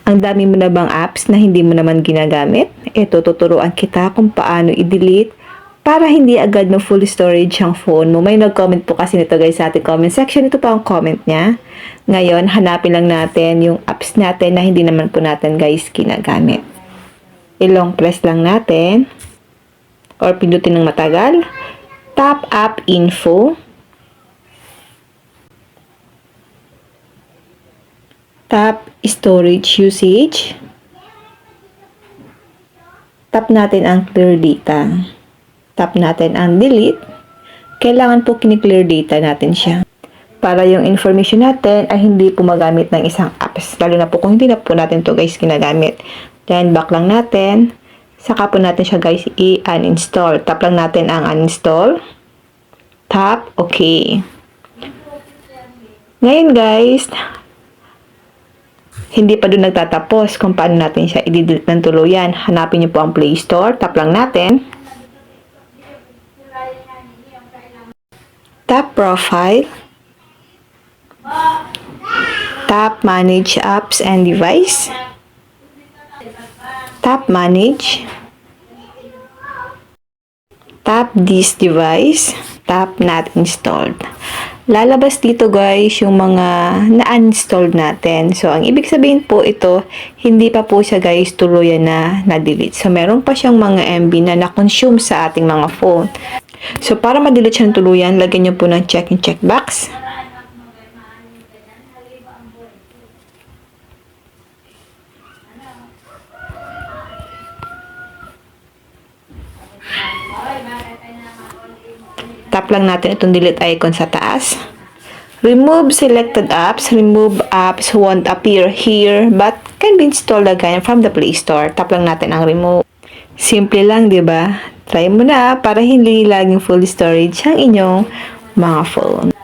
Ang dami mo na bang apps na hindi mo naman ginagamit? Ito, tuturuan kita kung paano i-delete para hindi agad na full storage ang phone mo. May nag-comment po kasi nito guys sa ating comment section. Ito pa ang comment niya. Ngayon, hanapin lang natin yung apps natin na hindi naman po natin guys ginagamit. I-long press lang natin or pindutin ng matagal. Tap app info. Tap storage usage. Tap natin ang clear data. Tap natin ang delete. Kailangan po kini-clear data natin siya. Para yung information natin ay hindi po magamit ng isang apps. Lalo na po kung hindi na po natin to guys ginagamit. Then back lang natin. Saka po natin siya guys i-uninstall. Tap lang natin ang uninstall. Tap okay. Ngayon guys, hindi pa doon nagtatapos kung paano natin siya i-delete ng tuluyan. Hanapin niyo po ang Play Store. Tap lang natin. Tap Profile. Tap Manage Apps and Device. Tap Manage. Tap This Device. Tap Not Installed. Lalabas dito guys yung mga na-uninstalled natin. So, ang ibig sabihin po ito, hindi pa po siya guys tuluyan na na-delete. So, meron pa siyang mga MB na na-consume sa ating mga phone. So, para ma-delete siya ng tuluyan, lagyan nyo po ng check and check box. Tap lang natin itong delete icon sa taas. Remove selected apps. Remove apps won't appear here but can be installed again from the Play Store. Tap lang natin ang remove. Simple lang, di ba? Try mo na para hindi laging full storage ang inyong mga phone.